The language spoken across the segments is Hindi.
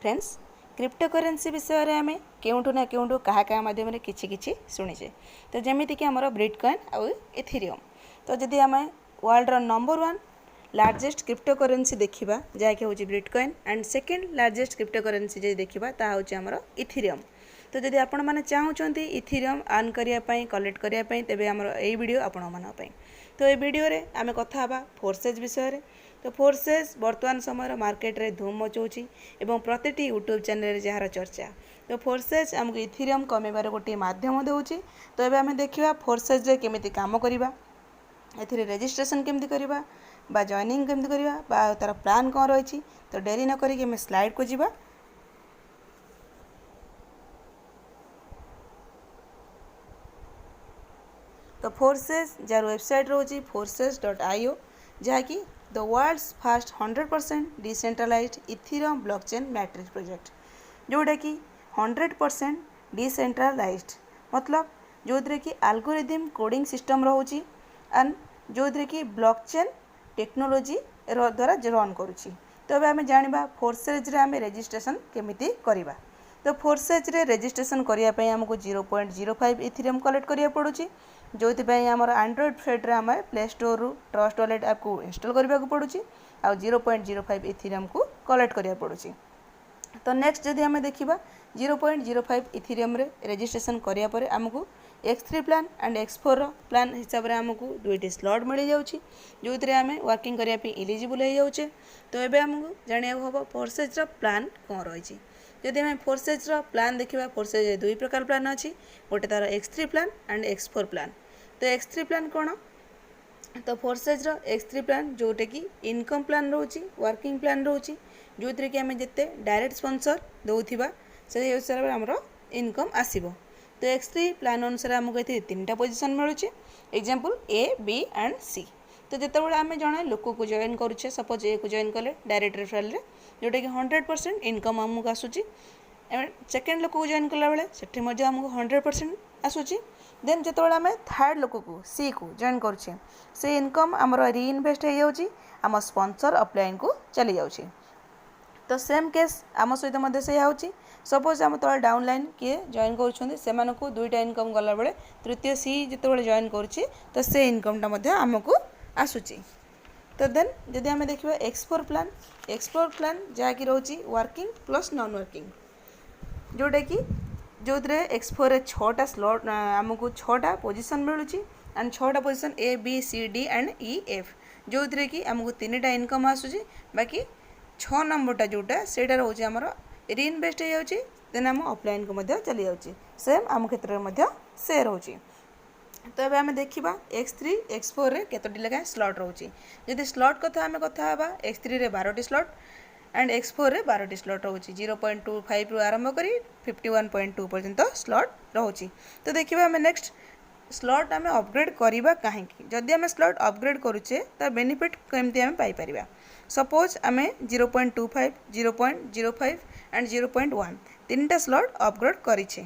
फ्रेंड्स क्रिप्टोकरेन्सी विषय में आम केउठू ना केउठू क्या माध्यम किछि शुणीचे तो जमीती कि आमर बिटकॉइन आउ इथेरियम। तो जदि आम वर्ल्ड नंबर 1 लार्जेस्ट क्रिप्टोकरेन्सी देखा जहाँकि हूँ bitcoin and second largest cryptocurrency जो देखा ता हूँ आमर इथेरियम। तो जदि आपण मैंने चाहूँगी इथेरियम अर्न करने कलेक्ट करने तेज आमर यही वीडियो आपण मानी। तो ये वीडियो रे आम कथा फोर्सेज विषय। तो फोर्सेज बर्तमान समय मार्केट रे धूम मचाऊँगी एवं प्रति यूट्यूब चैनल जार चर्चा। तो फोर्सेज आमको इथेरियम कमेबार गोटे मध्यम देउछि। तो ये आम देखा फोर्सेज रे केमिति काम करिबा, एथिरे रजिस्ट्रेशन केमिति करिबा बा जॉइनिंग केमिति करिबा बा तार प्लान कौन रही। तो डेरी न करिके आम स्लाइड को जिबा। तो फोर्सेज जार वेबसाइट रोची forces.io जहाँकि the world's first 100% decentralised ethereum blockchain matrix project, जोटा कि 100% डिसेंट्रलाइज्ड मतलब जो कि एल्गोरिदम कोडिंग सिस्टम रोची एंड जो कि ब्लॉकचेन टेक्नोलोजी द्वारा रन करुच्ची। तो अब आम जाना फोर्सेज रे आम रजिस्ट्रेशन केमिति करिबा। तो फोर्सेज रे रजिस्ट्रेशन करने आमको 0.05 इथेरियम कलेक्ट करिया पड़ुची, जो आमर एंड्रॉइड सेट रे आम प्ले स्टोर रु ट्रस्ट वॉलेट ऐप को इंस्टॉल करने को पड़ुची आ 0.05 इथेरियम को कलेक्ट करिया पड़ुची। तो नेक्स्ट जदि आम देखा 0.05 इथेरियम रे रजिस्ट्रेशन करिया परे आमको X3 plan and X4 plan हिसाब से आमको 2टी स्लॉट मिल जाउची, जो आम वर्किंग करने इलिजिबल हो जाऊे। तो ये आमको जाना हम फोर्सेज प्लान कौन रही। जदि आम फोर्सेज प्लान देखा फोर्सेज 2 प्रकार प्लान अच्छी, गोटे तार X3 plan and X4 plan. तो X3 प्लान कौन? तो फोर्सेज X3 प्लान जोटे कि इनकम प्लान रोची, वर्किंग प्लान रोची, जो कि आम जिते डायरेक्ट स्पॉन्सर दौथिबा से हिसाब से आमर इनकम आसीबो। तो X3 प्लान अनुसार आमको ये 3टा पोजीशन मिलूँ, example A, B and C। तो जितेबाला आम जड़े लोक को जॉइन करुचे, सपोज ए को जॉइन कले डायरेक्ट रेफरल रे जोटा कि 100% इनकम आमको आसूची। सेकेंड लोक को जॉइन कला बेले सेठी मध्य आमको 100% आसूची। देन जितेबाला आम थर्ड लोक को सी को जॉइन करुचे से इनकम आमर रीइनवेस्ट हो जाउची, आम स्पॉन्सर अपलाइन को चली जाउची। तो सेम केस आम सहित मध्य से होची। सपोज आम तले डाउनलाइन किए जॉइन करुछंदी सेमानकु 2टा इनकम गला बेले तृतीय सी जितेबाला जॉइन करुची तो से इनकमटा मध्य आमको आसूची। तो देन जदि आम देखा X4 प्लान जहाँकि रोची वर्किंग प्लस नॉन वर्किंग, जोटा कि जो X4 रे 6टा स्लॉट आमको 6टा पोजीशन मिलूँ एंड 6टा position A, B, C, D and E, F, जो कि आमको 3टा इनकम आसूची। बाकी 6 नंबरटा जोटा सेटा रोचे आमर रीइनवेस्ट हो जाउची, देन आम ऑफलाइन को मध्य चली जाउची। सेम आम क्षेत्र में मध्य से रोची। तो अब आम देखा X3 X4 रे केतोटी लेखा स्लॉट रोची। जदि स्लॉट कथा आम कथा X3 रे 12टी स्लॉट एंड X4 रे 12टी स्लॉट रोची। 0.25 रु आरंभ करी 51.2 पर्यंत स्लॉट रोची। तो देखा आम नेक्स्ट स्लॉट आम अपग्रेड करवा कहीं। जदि आम स्लॉट अपग्रेड करुचे तो बेनिफिट केमती आम पाई परिबा। सपोज आम 0.25 0.05 एंड 0.1 3टा स्लॉट अपग्रेड करिछे।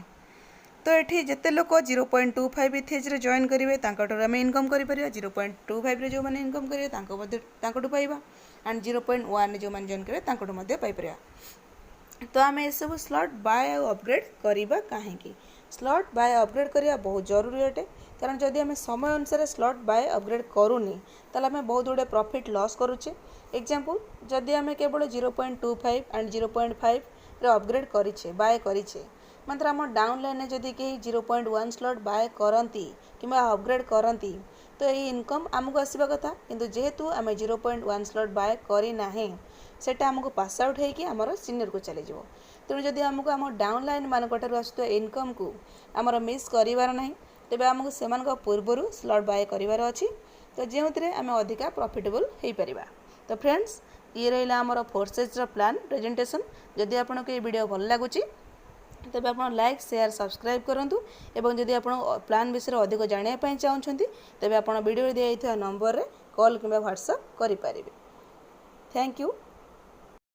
तो ये जिते लोक 0.25 इथेज रे जॉइन करेंगे आम इनकम कर 0.25 रे जो मैंने इनकम करेंगे पाइबा एंड 0.1 जो मैंने जॉइन करेंगे पाइपर। तो आम ये सब स्लॉट बाय अपग्रेड करवा कहीं। स्लॉट बाय अपग्रेड करवा बहुत जरूरी अटे, कारण जदि आम समय अनुसार स्लॉट बाय अपग्रेड करूनी ताले आम बहुत गुड़े प्रॉफिट लॉस करुचे। एग्जांपल जदि आम केवल 0.25 एंड 0.5 रे अपग्रेड करिछे बाय करिछे, मात्र आम डाउनलाइन जदि कहीं 0.1 स्लॉट बाय करती कि अपग्रेड करती तो ये इनकम आमको आसवा कथा, किंतु जेहेतु आम 0.1 स्लॉट बाय करना सेटा आमको पास आउट होगी आमर सीनियर को चली जाव। तेणु जदि आमको आम डाउनलाइन मानकठार आसुवा इनकम को आमर मिस करार ना तेज आमको से पूर्वर स्लॉट बाय करार अच्छी, तो जो आम अधिका प्रॉफिटेबल हो पार। तो फ्रेंड्स ये रहा आमर फोर्सेज प्लान प्रेजेंटेशन। जदि आपको ये वीडियो भल लगुच तेज आप लाइक शेयर सब्सक्राइब करूँ एवं जदि आप प्लान विषय अधिक जानापी चाहते तेज आप वीडियो दिखाई नंबर रे कॉल कि व्हाट्सएप करें। Thank you.